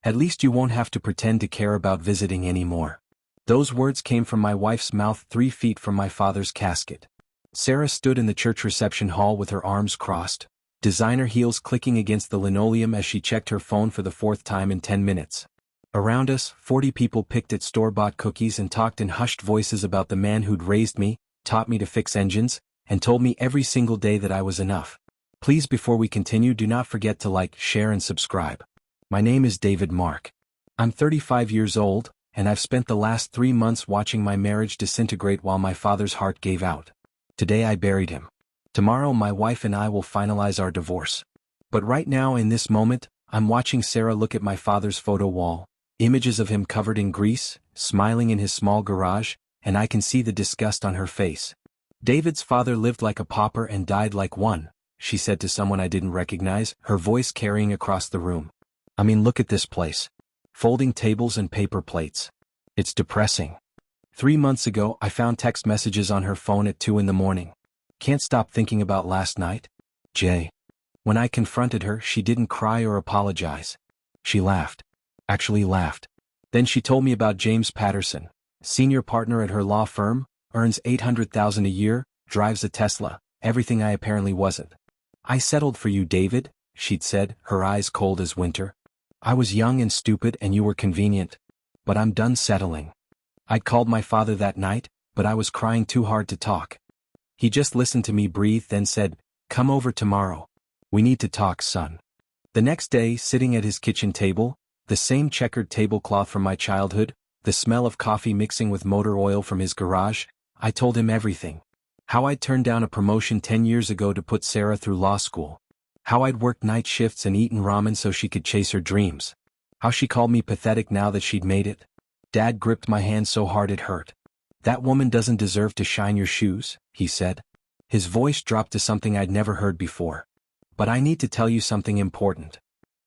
At least you won't have to pretend to care about visiting anymore. Those words came from my wife's mouth 3 feet from my father's casket. Sarah stood in the church reception hall with her arms crossed, designer heels clicking against the linoleum as she checked her phone for the 4th time in 10 minutes. Around us, 40 people picked at store-bought cookies and talked in hushed voices about the man who'd raised me, taught me to fix engines, and told me every single day that I was enough. Please, before we continue, do not forget to like, share and subscribe. My name is David Mark. I'm 35 years old, and I've spent the last 3 months watching my marriage disintegrate while my father's heart gave out. Today I buried him. Tomorrow my wife and I will finalize our divorce. But right now in this moment, I'm watching Sarah look at my father's photo wall, images of him covered in grease, smiling in his small garage, and I can see the disgust on her face. David's father lived like a pauper and died like one, she said to someone I didn't recognize, her voice carrying across the room. I mean, look at this place. Folding tables and paper plates. It's depressing. 3 months ago, I found text messages on her phone at 2 in the morning. Can't stop thinking about last night. Jay. When I confronted her, she didn't cry or apologize. She laughed. Actually laughed. Then she told me about James Patterson, senior partner at her law firm, earns $800,000 a year, drives a Tesla, everything I apparently wasn't. I settled for you, David, she'd said, her eyes cold as winter. I was young and stupid and you were convenient. But I'm done settling. I'd called my father that night, but I was crying too hard to talk. He just listened to me breathe, then said, "Come over tomorrow. We need to talk, son." The next day, sitting at his kitchen table, the same checkered tablecloth from my childhood, the smell of coffee mixing with motor oil from his garage, I told him everything. How I'd turned down a promotion 10 years ago to put Sarah through law school. How I'd worked night shifts and eaten ramen so she could chase her dreams. How she called me pathetic now that she'd made it. Dad gripped my hand so hard it hurt. "That woman doesn't deserve to shine your shoes," he said. His voice dropped to something I'd never heard before. "But I need to tell you something important."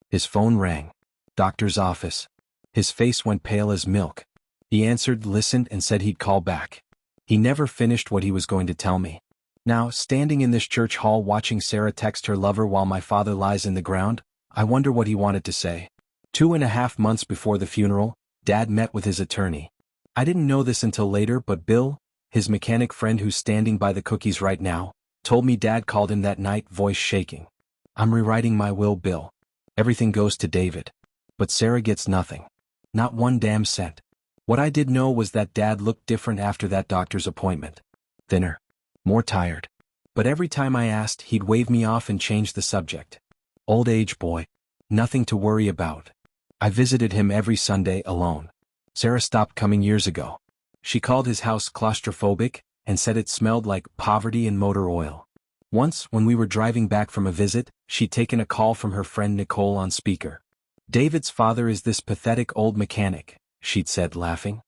His phone rang. Doctor's office. His face went pale as milk. He answered, listened, and said he'd call back. He never finished what he was going to tell me. Now, standing in this church hall watching Sarah text her lover while my father lies in the ground, I wonder what he wanted to say. 2.5 months before the funeral, Dad met with his attorney. I didn't know this until later, but Bill, his mechanic friend who's standing by the cookies right now, told me Dad called him that night, voice shaking. "I'm rewriting my will, Bill. Everything goes to David. But Sarah gets nothing. Not 1 damn cent." What I did know was that Dad looked different after that doctor's appointment. Thinner. More tired. But every time I asked, he'd wave me off and change the subject. Old age boy. Nothing to worry about. I visited him every Sunday alone. Sarah stopped coming years ago. She called his house claustrophobic and said it smelled like poverty and motor oil. Once, when we were driving back from a visit, she'd taken a call from her friend Nicole on speaker. "David's father is this pathetic old mechanic," she'd said, laughing.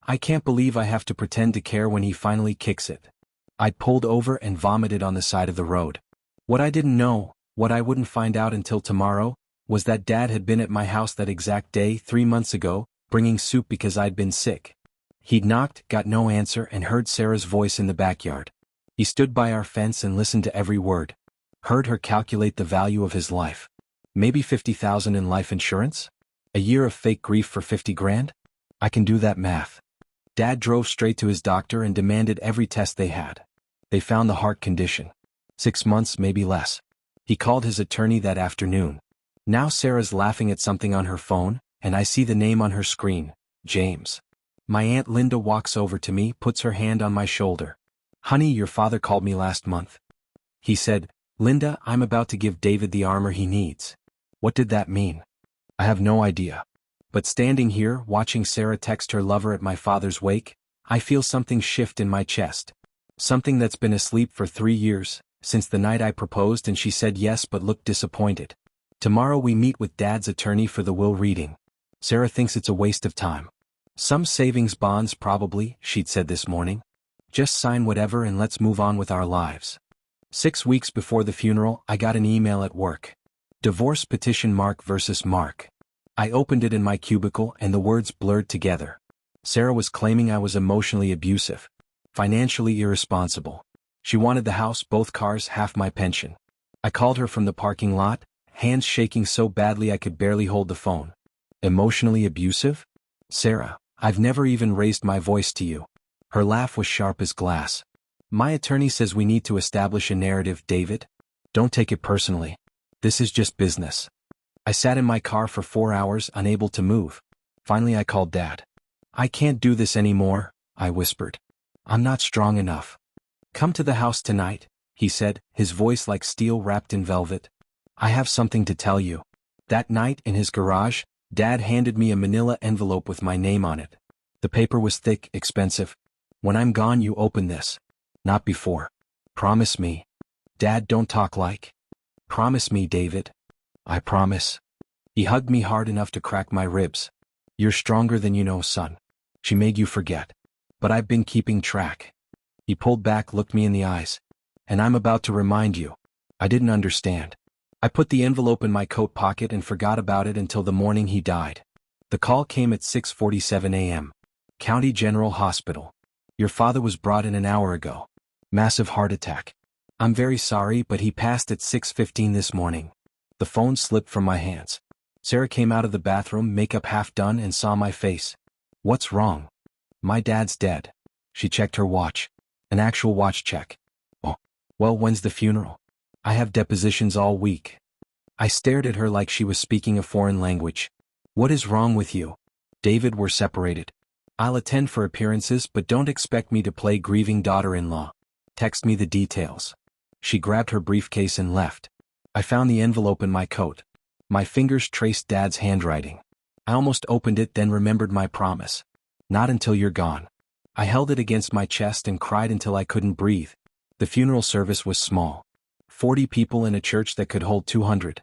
"I can't believe I have to pretend to care when he finally kicks it." I'd pulled over and vomited on the side of the road. What I didn't know, what I wouldn't find out until tomorrow, was that Dad had been at my house that exact day 3 months ago, bringing soup because I'd been sick. He'd knocked, got no answer, and heard Sarah's voice in the backyard. He stood by our fence and listened to every word. Heard her calculate the value of his life. Maybe $50,000 in life insurance? A year of fake grief for 50 grand? I can do that math. Dad drove straight to his doctor and demanded every test they had. They found the heart condition. 6 months, maybe less. He called his attorney that afternoon. Now Sarah's laughing at something on her phone, and I see the name on her screen, James. My Aunt Linda walks over to me, puts her hand on my shoulder. "Honey, your father called me last month. He said, 'Linda, I'm about to give David the armor he needs.'" What did that mean? I have no idea. But standing here, watching Sarah text her lover at my father's wake, I feel something shift in my chest. Something that's been asleep for 3 years, since the night I proposed and she said yes but looked disappointed. Tomorrow we meet with Dad's attorney for the will reading. Sarah thinks it's a waste of time. "Some savings bonds probably," she'd said this morning. "Just sign whatever and let's move on with our lives." 6 weeks before the funeral, I got an email at work. Divorce petition Mark versus Mark. I opened it in my cubicle and the words blurred together. Sarah was claiming I was emotionally abusive, financially irresponsible. She wanted the house, both cars, half my pension. I called her from the parking lot, hands shaking so badly I could barely hold the phone. Emotionally abusive? Sarah, I've never even raised my voice to you. Her laugh was sharp as glass. My attorney says we need to establish a narrative, David. Don't take it personally. This is just business. I sat in my car for 4 hours, unable to move. Finally I called Dad. I can't do this anymore, I whispered. I'm not strong enough. Come to the house tonight, he said, his voice like steel wrapped in velvet. I have something to tell you. That night, in his garage, Dad handed me a manila envelope with my name on it. The paper was thick, expensive. When I'm gone, you open this. Not before. Promise me. Dad, don't talk like. Promise me, David. I promise. He hugged me hard enough to crack my ribs. You're stronger than you know, son. She made you forget. But I've been keeping track. He pulled back, looked me in the eyes. And I'm about to remind you. I didn't understand. I put the envelope in my coat pocket and forgot about it until the morning he died. The call came at 6:47 a.m. County General Hospital. Your father was brought in an hour ago. Massive heart attack. I'm very sorry, but he passed at 6:15 this morning. The phone slipped from my hands. Sarah came out of the bathroom, makeup half done, and saw my face. What's wrong? My dad's dead. She checked her watch. An actual watch check. Oh, well, when's the funeral? I have depositions all week. I stared at her like she was speaking a foreign language. What is wrong with you? David, we're separated. I'll attend for appearances, but don't expect me to play grieving daughter-in-law. Text me the details. She grabbed her briefcase and left. I found the envelope in my coat. My fingers traced Dad's handwriting. I almost opened it, then remembered my promise. Not until you're gone. I held it against my chest and cried until I couldn't breathe. The funeral service was small. 40 people in a church that could hold 200.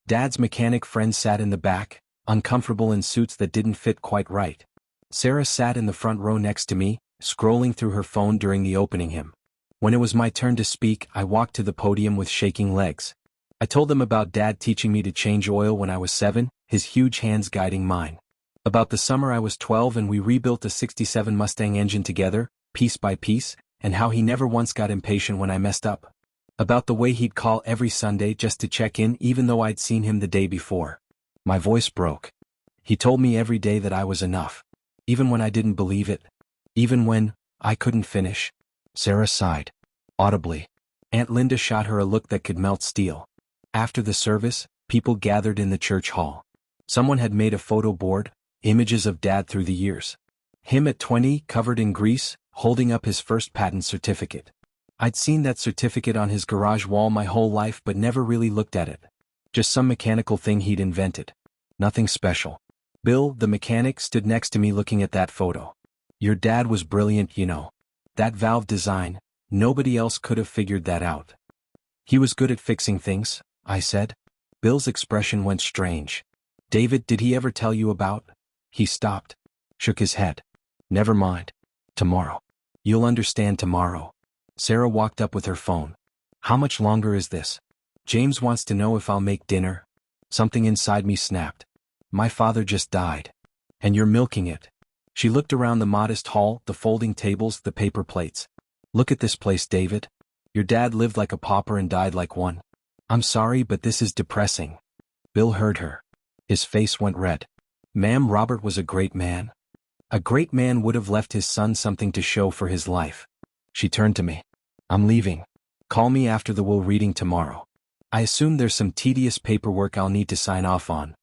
Dad's mechanic friend sat in the back, uncomfortable in suits that didn't fit quite right. Sarah sat in the front row next to me, scrolling through her phone during the opening hymn. When it was my turn to speak, I walked to the podium with shaking legs. I told them about Dad teaching me to change oil when I was 7, his huge hands guiding mine. About the summer I was 12 and we rebuilt a '67 Mustang engine together, piece by piece, and how he never once got impatient when I messed up. About the way he'd call every Sunday just to check in even though I'd seen him the day before. My voice broke. He told me every day that I was enough. Even when I didn't believe it. Even when I couldn't finish. Sarah sighed. Audibly. Aunt Linda shot her a look that could melt steel. After the service, people gathered in the church hall. Someone had made a photo board, images of Dad through the years. Him at 20, covered in grease, holding up his first patent certificate. I'd seen that certificate on his garage wall my whole life but never really looked at it. Just some mechanical thing he'd invented. Nothing special. Bill, the mechanic, stood next to me looking at that photo. Your dad was brilliant, you know. That valve design, nobody else could have figured that out. He was good at fixing things, I said. Bill's expression went strange. David, did he ever tell you about? He stopped. Shook his head. Never mind. Tomorrow. You'll understand tomorrow. Sarah walked up with her phone. How much longer is this? James wants to know if I'll make dinner. Something inside me snapped. My father just died. And you're milking it. She looked around the modest hall, the folding tables, the paper plates. Look at this place, David. Your dad lived like a pauper and died like one. I'm sorry, but this is depressing. Bill heard her. His face went red. Ma'am, Robert was a great man. A great man would have left his son something to show for his life. She turned to me. I'm leaving. Call me after the will reading tomorrow. I assume there's some tedious paperwork I'll need to sign off on.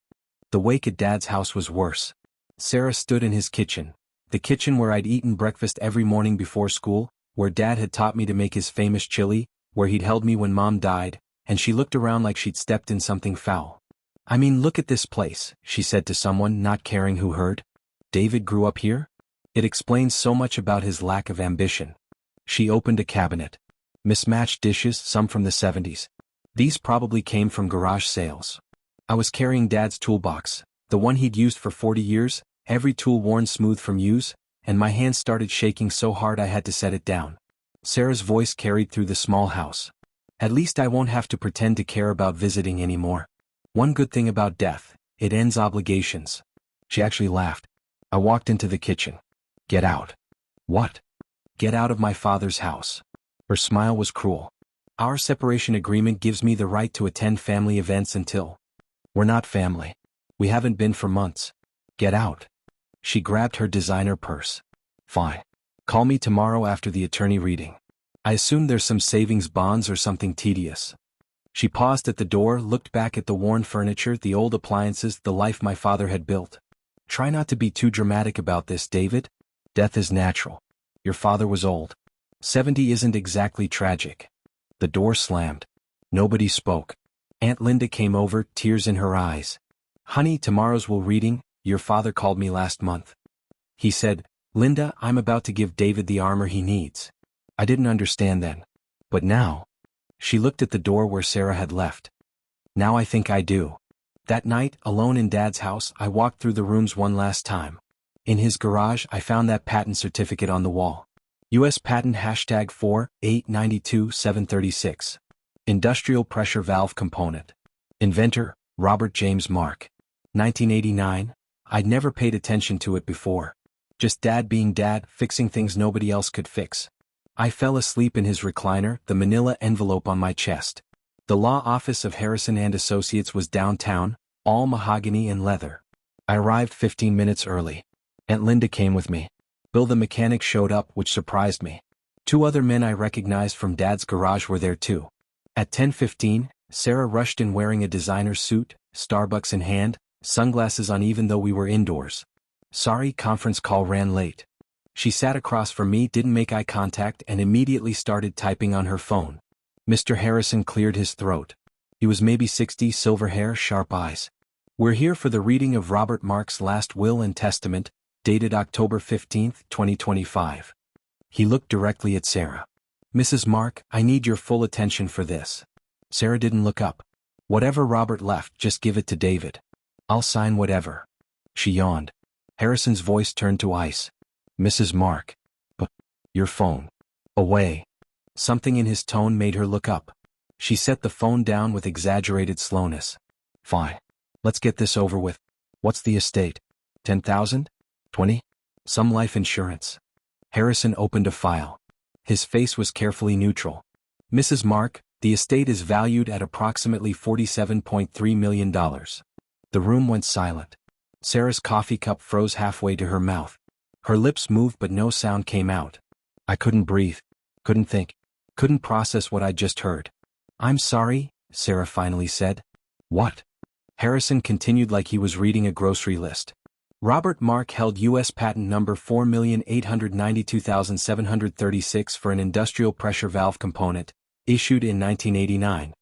The wake at Dad's house was worse. Sarah stood in his kitchen. The kitchen where I'd eaten breakfast every morning before school, where Dad had taught me to make his famous chili, where he'd held me when Mom died, and she looked around like she'd stepped in something foul. I mean, look at this place, she said to someone, not caring who heard. David grew up here? It explains so much about his lack of ambition. She opened a cabinet. Mismatched dishes, some from the 70s. These probably came from garage sales. I was carrying Dad's toolbox, the one he'd used for 40 years, every tool worn smooth from use, and my hands started shaking so hard I had to set it down. Sarah's voice carried through the small house. At least I won't have to pretend to care about visiting anymore. One good thing about death, it ends obligations. She actually laughed. I walked into the kitchen. Get out. What? Get out of my father's house. Her smile was cruel. Our separation agreement gives me the right to attend family events until. We're not family. We haven't been for months. Get out. She grabbed her designer purse. Fine. Call me tomorrow after the attorney reading. I assume there's some savings bonds or something tedious. She paused at the door, looked back at the worn furniture, the old appliances, the life my father had built. Try not to be too dramatic about this, David. Death is natural. Your father was old. 70 isn't exactly tragic. The door slammed. Nobody spoke. Aunt Linda came over, tears in her eyes. Honey, tomorrow's will reading. Your father called me last month. He said, Linda, I'm about to give David the armor he needs. I didn't understand then. But now. She looked at the door where Sarah had left. Now I think I do. That night, alone in Dad's house, I walked through the rooms one last time. In his garage, I found that patent certificate on the wall. U.S. Patent #4, 892, 736. Industrial Pressure Valve Component. Inventor, Robert James Mark. 1989. I'd never paid attention to it before. Just Dad being Dad, fixing things nobody else could fix. I fell asleep in his recliner, the manila envelope on my chest. The law office of Harrison and Associates was downtown, all mahogany and leather. I arrived 15 minutes early. Aunt Linda came with me. Bill the mechanic showed up, which surprised me. 2 other men I recognized from Dad's garage were there too. At 10:15, Sarah rushed in wearing a designer suit, Starbucks in hand, sunglasses on even though we were indoors. Sorry, conference call ran late. She sat across from me, didn't make eye contact, and immediately started typing on her phone. Mr. Harrison cleared his throat. He was maybe 60, silver hair, sharp eyes. We're here for the reading of Robert Mark's last will and testament, dated October 15, 2025. He looked directly at Sarah. Mrs. Mark, I need your full attention for this. Sarah didn't look up. Whatever Robert left, just give it to David. I'll sign whatever. She yawned. Harrison's voice turned to ice. Mrs. Mark. But your phone. Away. Something in his tone made her look up. She set the phone down with exaggerated slowness. Fine. Let's get this over with. What's the estate? 10,000? 20? Some life insurance. Harrison opened a file. His face was carefully neutral. Mrs. Mark, the estate is valued at approximately $47.3 million. The room went silent. Sarah's coffee cup froze halfway to her mouth. Her lips moved but no sound came out. I couldn't breathe. Couldn't think. Couldn't process what I'd just heard. I'm sorry, Sarah finally said. What? Harrison continued like he was reading a grocery list. Robert Mark held U.S. patent number 4,892,736 for an industrial pressure valve component, issued in 1989.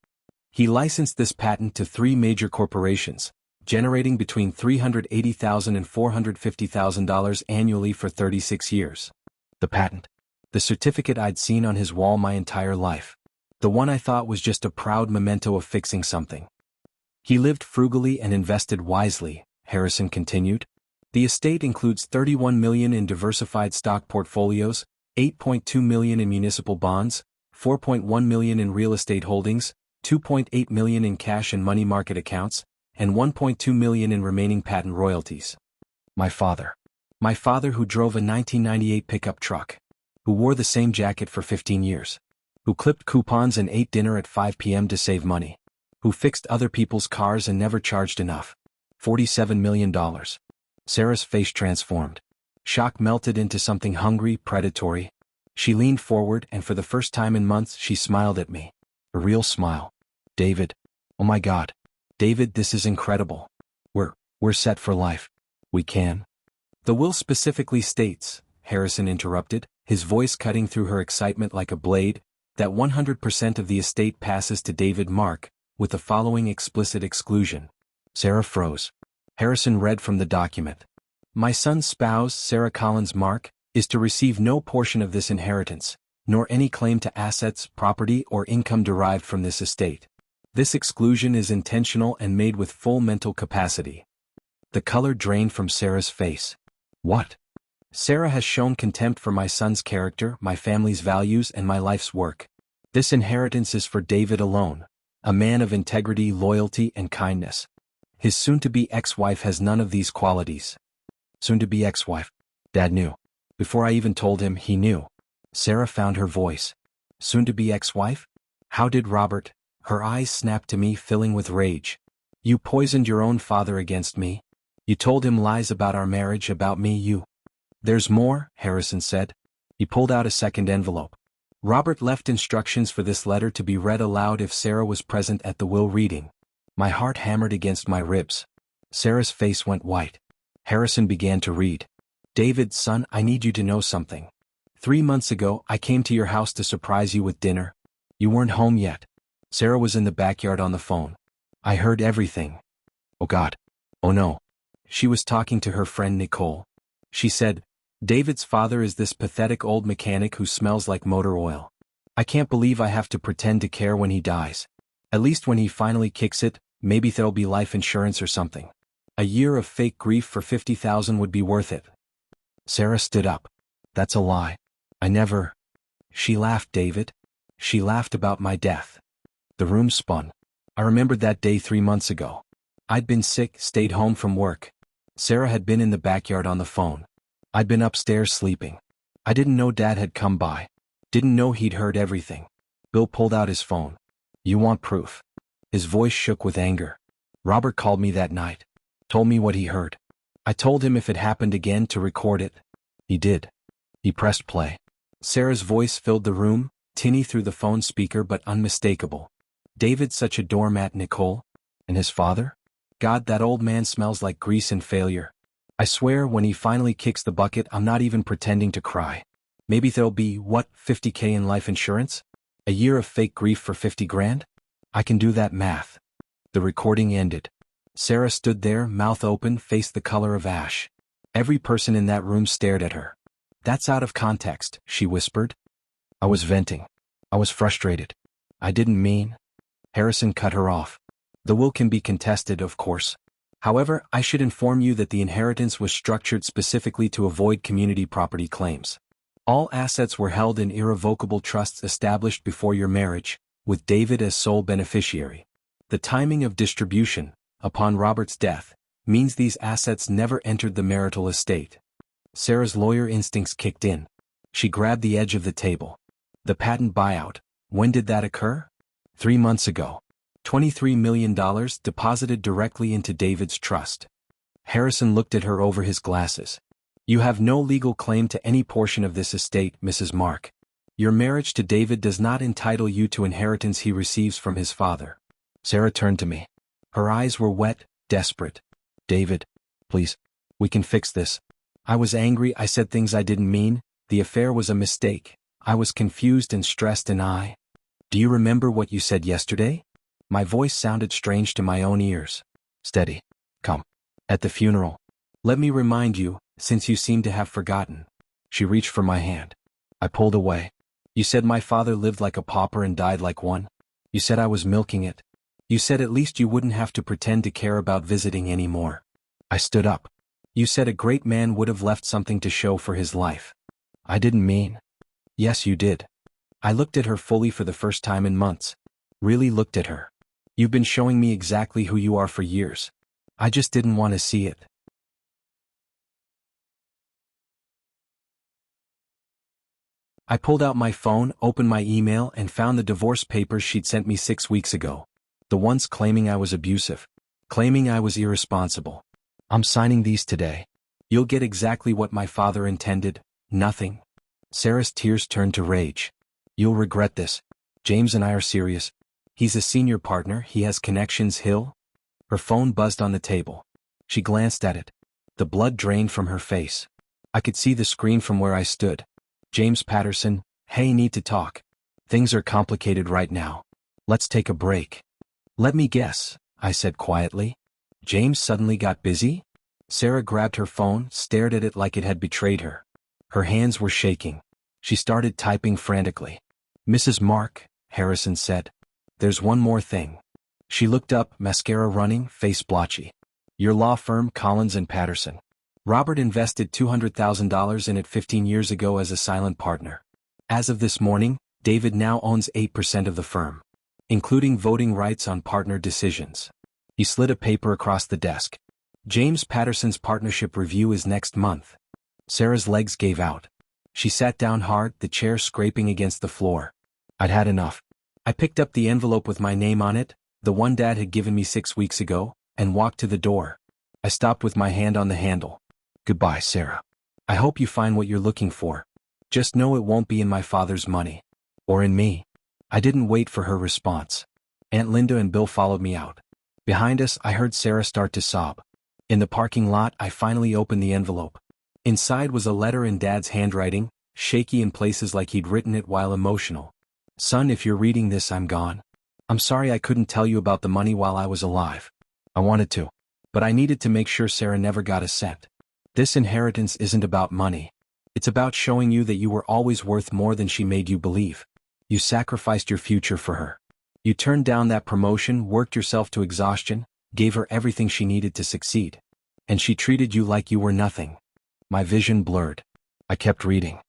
He licensed this patent to 3 major corporations, generating between $380,000 and $450,000 annually for 36 years. The patent. The certificate I'd seen on his wall my entire life. The one I thought was just a proud memento of fixing something. He lived frugally and invested wisely, Harrison continued. The estate includes $31 million in diversified stock portfolios, $8.2 million in municipal bonds, $4.1 million in real estate holdings, $2.8 million in cash and money market accounts, and $1.2 million in remaining patent royalties. My father, who drove a 1998 pickup truck, who wore the same jacket for 15 years, who clipped coupons and ate dinner at 5 p.m. to save money, who fixed other people's cars and never charged enough. $47 million. Sarah's face transformed. Shock melted into something hungry, predatory. She leaned forward and for the first time in months she smiled at me. A real smile. David. Oh my God. David, this is incredible. We're set for life. We can. The will specifically states, Harrison interrupted, his voice cutting through her excitement like a blade, that 100% of the estate passes to David Mark, with the following explicit exclusion. Sarah froze. Harrison read from the document. My son's spouse, Sarah Collins Mark, is to receive no portion of this inheritance, nor any claim to assets, property, or income derived from this estate. This exclusion is intentional and made with full mental capacity. The color drained from Sarah's face. What? Sarah has shown contempt for my son's character, my family's values, and my life's work. This inheritance is for David alone, a man of integrity, loyalty, and kindness. His soon-to-be ex-wife has none of these qualities. Soon-to-be ex-wife. Dad knew. Before I even told him, he knew. Sarah found her voice. Soon-to-be ex-wife? How did Robert? Her eyes snapped to me, filling with rage. You poisoned your own father against me. You told him lies about our marriage, about me, you. There's more, Harrison said. He pulled out a second envelope. Robert left instructions for this letter to be read aloud if Sarah was present at the will reading. My heart hammered against my ribs. Sarah's face went white. Harrison began to read. David, son, I need you to know something. 3 months ago, I came to your house to surprise you with dinner. You weren't home yet. Sarah was in the backyard on the phone. I heard everything. Oh God. Oh no. She was talking to her friend Nicole. She said, David's father is this pathetic old mechanic who smells like motor oil. I can't believe I have to pretend to care when he dies. At least when he finally kicks it, maybe there'll be life insurance or something. A year of fake grief for $50,000 would be worth it. Sarah stood up. That's a lie. I never. She laughed, David. She laughed about my death. The room spun. I remembered that day 3 months ago. I'd been sick, stayed home from work. Sarah had been in the backyard on the phone. I'd been upstairs sleeping. I didn't know Dad had come by. Didn't know he'd heard everything. Bill pulled out his phone. You want proof? His voice shook with anger. Robert called me that night. Told me what he heard. I told him if it happened again to record it. He did. He pressed play. Sarah's voice filled the room, tinny through the phone speaker but unmistakable. David's such a doormat, Nicole. And his father? God, that old man smells like grease and failure. I swear when he finally kicks the bucket, I'm not even pretending to cry. Maybe there'll be, what, $50K in life insurance? A year of fake grief for $50,000? I can do that math. The recording ended. Sarah stood there, mouth open, face the color of ash. Every person in that room stared at her. That's out of context, she whispered. I was venting. I was frustrated. I didn't mean. Harrison cut her off. The will can be contested, of course. However, I should inform you that the inheritance was structured specifically to avoid community property claims. All assets were held in irrevocable trusts established before your marriage, with David as sole beneficiary. The timing of distribution, upon Robert's death, means these assets never entered the marital estate. Sarah's lawyer instincts kicked in. She grabbed the edge of the table. The patent buyout, when did that occur? 3 months ago. $23 million deposited directly into David's trust. Harrison looked at her over his glasses. You have no legal claim to any portion of this estate, Mrs. Mark. Your marriage to David does not entitle you to inheritance he receives from his father. Sarah turned to me. Her eyes were wet, desperate. David, please, we can fix this. I was angry, I said things I didn't mean, the affair was a mistake. I was confused and stressed and I. Do you remember what you said yesterday? My voice sounded strange to my own ears. Steady. Come. At the funeral. Let me remind you, since you seem to have forgotten. She reached for my hand. I pulled away. You said my father lived like a pauper and died like one. You said I was milking it. You said at least you wouldn't have to pretend to care about visiting anymore. I stood up. You said a great man would have left something to show for his life. I didn't mean. Yes, you did. I looked at her fully for the first time in months. Really looked at her. You've been showing me exactly who you are for years. I just didn't want to see it. I pulled out my phone, opened my email, and found the divorce papers she'd sent me 6 weeks ago. The ones claiming I was abusive. Claiming I was irresponsible. I'm signing these today. You'll get exactly what my father intended, nothing. Sarah's tears turned to rage. You'll regret this. James and I are serious. He's a senior partner, he has connections, Hill. Her phone buzzed on the table. She glanced at it. The blood drained from her face. I could see the screen from where I stood. James Patterson, hey, need to talk. Things are complicated right now. Let's take a break. Let me guess, I said quietly. James suddenly got busy? Sarah grabbed her phone, stared at it like it had betrayed her. Her hands were shaking. She started typing frantically. Mrs. Mark, Harrison said. There's one more thing. She looked up, mascara running, face blotchy. Your law firm, Collins and Patterson. Robert invested $200,000 in it 15 years ago as a silent partner. As of this morning, David now owns 8% of the firm, including voting rights on partner decisions. He slid a paper across the desk. James Patterson's partnership review is next month. Sarah's legs gave out. She sat down hard, the chair scraping against the floor. I'd had enough. I picked up the envelope with my name on it, the one Dad had given me 6 weeks ago, and walked to the door. I stopped with my hand on the handle. Goodbye, Sarah. I hope you find what you're looking for. Just know it won't be in my father's money. Or in me. I didn't wait for her response. Aunt Linda and Bill followed me out. Behind us, I heard Sarah start to sob. In the parking lot, I finally opened the envelope. Inside was a letter in Dad's handwriting, shaky in places like he'd written it while emotional. Son, if you're reading this, I'm gone. I'm sorry I couldn't tell you about the money while I was alive. I wanted to. But I needed to make sure Sarah never got a cent. This inheritance isn't about money. It's about showing you that you were always worth more than she made you believe. You sacrificed your future for her. You turned down that promotion, worked yourself to exhaustion, gave her everything she needed to succeed. And she treated you like you were nothing. My vision blurred. I kept reading.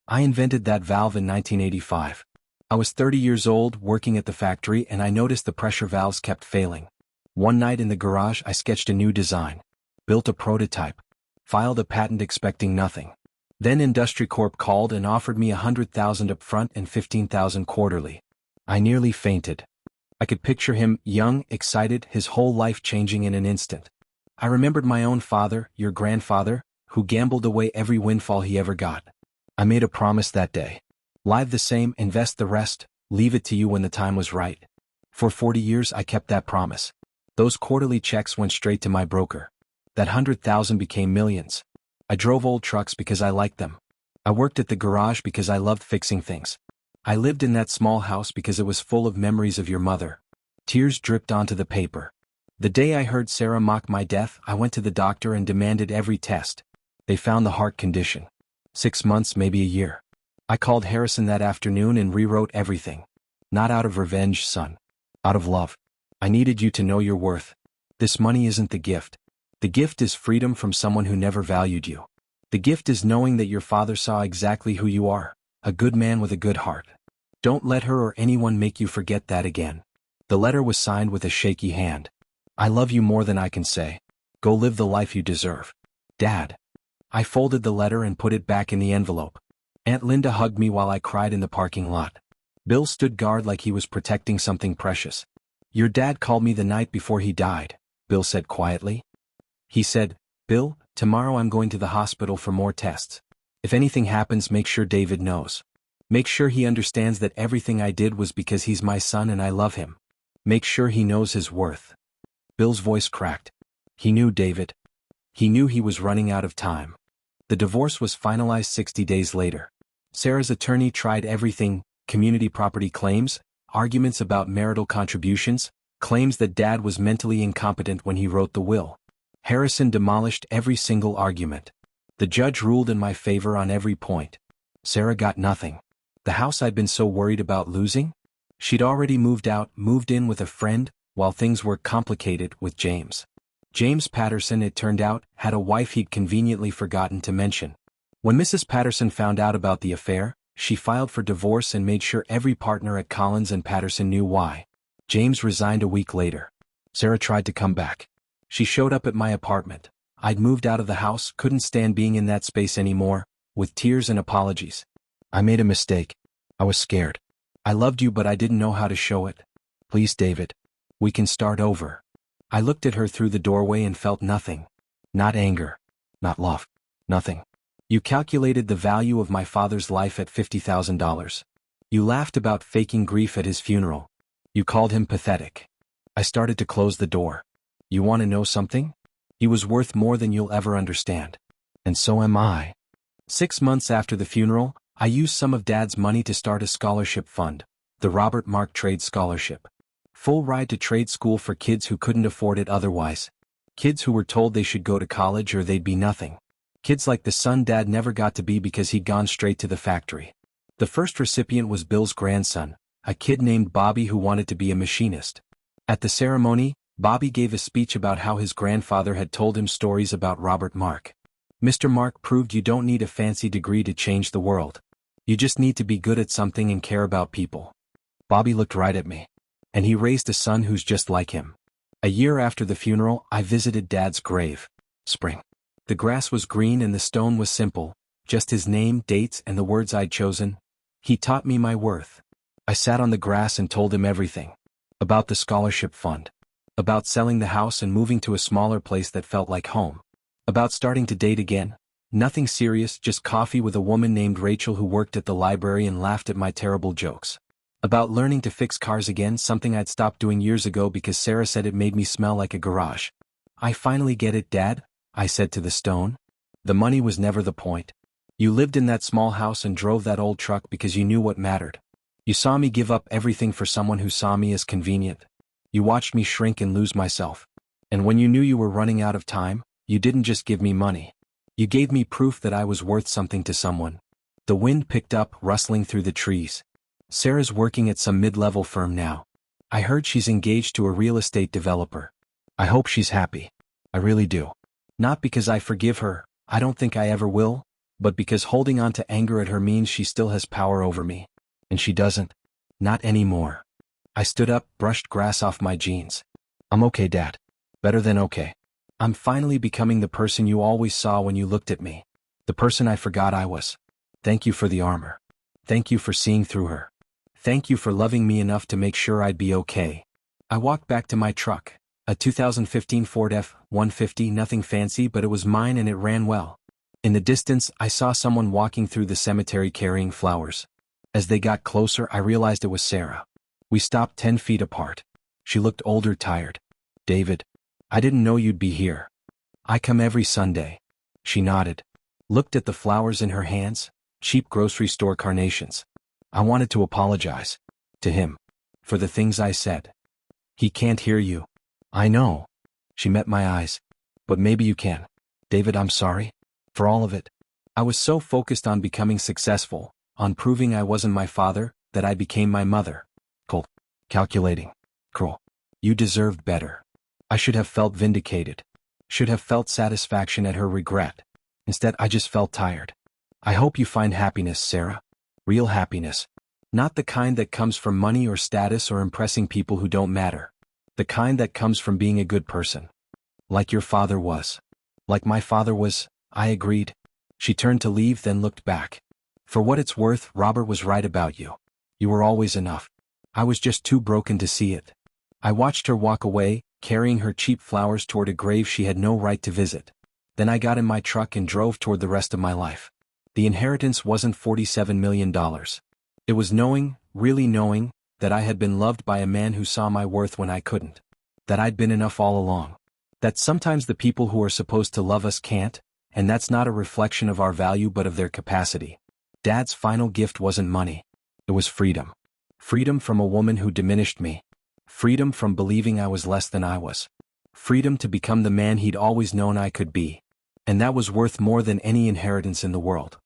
I invented that valve in 1985. I was 30 years old, working at the factory, and I noticed the pressure valves kept failing. One night in the garage, I sketched a new design. Built a prototype. Filed a patent expecting nothing. Then Industry Corp called and offered me $100,000 up front and $15,000 quarterly. I nearly fainted. I could picture him, young, excited, his whole life changing in an instant. I remembered my own father, your grandfather, who gambled away every windfall he ever got. I made a promise that day. Live the same, invest the rest, leave it to you when the time was right. For 40 years I kept that promise. Those quarterly checks went straight to my broker. That $100,000 became millions. I drove old trucks because I liked them. I worked at the garage because I loved fixing things. I lived in that small house because it was full of memories of your mother. Tears dripped onto the paper. The day I heard Sarah mock my death, I went to the doctor and demanded every test. They found the heart condition. 6 months, maybe a year. I called Harrison that afternoon and rewrote everything. Not out of revenge, son. Out of love. I needed you to know your worth. This money isn't the gift. The gift is freedom from someone who never valued you. The gift is knowing that your father saw exactly who you are, a good man with a good heart. Don't let her or anyone make you forget that again. The letter was signed with a shaky hand. I love you more than I can say. Go live the life you deserve. Dad. I folded the letter and put it back in the envelope. Aunt Linda hugged me while I cried in the parking lot. Bill stood guard like he was protecting something precious. Your dad called me the night before he died, Bill said quietly. He said, Bill, tomorrow I'm going to the hospital for more tests. If anything happens, make sure David knows. Make sure he understands that everything I did was because he's my son and I love him. Make sure he knows his worth. Bill's voice cracked. He knew David. He knew he was running out of time. The divorce was finalized 60 days later. Sarah's attorney tried everything: community property claims, arguments about marital contributions, claims that Dad was mentally incompetent when he wrote the will. Harrison demolished every single argument. The judge ruled in my favor on every point. Sarah got nothing. The house I'd been so worried about losing? She'd already moved out, moved in with a friend, while things were complicated with James. James Patterson, it turned out, had a wife he'd conveniently forgotten to mention. When Mrs. Patterson found out about the affair, she filed for divorce and made sure every partner at Collins and Patterson knew why. James resigned a week later. Sarah tried to come back. She showed up at my apartment. I'd moved out of the house, couldn't stand being in that space anymore, with tears and apologies. I made a mistake. I was scared. I loved you, but I didn't know how to show it. Please, David. We can start over. I looked at her through the doorway and felt nothing. Not anger. Not love. Nothing. You calculated the value of my father's life at $50,000. You laughed about faking grief at his funeral. You called him pathetic. I started to close the door. You want to know something? He was worth more than you'll ever understand. And so am I. 6 months after the funeral, I used some of Dad's money to start a scholarship fund, the Robert Mark Trade Scholarship. Full ride to trade school for kids who couldn't afford it otherwise. Kids who were told they should go to college or they'd be nothing. Kids like the son Dad never got to be because he'd gone straight to the factory. The first recipient was Bill's grandson, a kid named Bobby who wanted to be a machinist. At the ceremony, Bobby gave a speech about how his grandfather had told him stories about Robert Mark. Mr. Mark proved you don't need a fancy degree to change the world. You just need to be good at something and care about people. Bobby looked right at me. And he raised a son who's just like him. A year after the funeral, I visited Dad's grave. Spring. The grass was green and the stone was simple, just his name, dates, and the words I'd chosen. He taught me my worth. I sat on the grass and told him everything. About the scholarship fund. About selling the house and moving to a smaller place that felt like home. About starting to date again. Nothing serious, just coffee with a woman named Rachel who worked at the library and laughed at my terrible jokes. About learning to fix cars again, something I'd stopped doing years ago because Sarah said it made me smell like a garage. I finally get it, Dad, I said to the stone. The money was never the point. You lived in that small house and drove that old truck because you knew what mattered. You saw me give up everything for someone who saw me as convenient. You watched me shrink and lose myself. And when you knew you were running out of time, you didn't just give me money. You gave me proof that I was worth something to someone. The wind picked up, rustling through the trees. Sarah's working at some mid-level firm now. I heard she's engaged to a real estate developer. I hope she's happy. I really do. Not because I forgive her, I don't think I ever will, but because holding on to anger at her means she still has power over me. And she doesn't. Not anymore. I stood up, brushed grass off my jeans. I'm okay, Dad. Better than okay. I'm finally becoming the person you always saw when you looked at me. The person I forgot I was. Thank you for the armor. Thank you for seeing through her. Thank you for loving me enough to make sure I'd be okay. I walked back to my truck, a 2015 Ford F-150, nothing fancy, but it was mine and it ran well. In the distance, I saw someone walking through the cemetery carrying flowers. As they got closer, I realized it was Sarah. We stopped 10 feet apart. She looked older, tired. David, I didn't know you'd be here. I come every Sunday. She nodded. Looked at the flowers in her hands, cheap grocery store carnations. I wanted to apologize. To him. For the things I said. He can't hear you. I know. She met my eyes. But maybe you can. David, I'm sorry. For all of it. I was so focused on becoming successful, on proving I wasn't my father, that I became my mother. Cold. Calculating. Cruel. You deserved better. I should have felt vindicated. Should have felt satisfaction at her regret. Instead, I just felt tired. I hope you find happiness, Sarah. Real happiness. Not the kind that comes from money or status or impressing people who don't matter. The kind that comes from being a good person. Like your father was. Like my father was, I agreed. She turned to leave, then looked back. For what it's worth, Robert was right about you. You were always enough. I was just too broken to see it. I watched her walk away, carrying her cheap flowers toward a grave she had no right to visit. Then I got in my truck and drove toward the rest of my life. The inheritance wasn't $47 million. It was knowing, really knowing, that I had been loved by a man who saw my worth when I couldn't. That I'd been enough all along. That sometimes the people who are supposed to love us can't, and that's not a reflection of our value but of their capacity. Dad's final gift wasn't money. It was freedom. Freedom from a woman who diminished me. Freedom from believing I was less than I was. Freedom to become the man he'd always known I could be. And that was worth more than any inheritance in the world.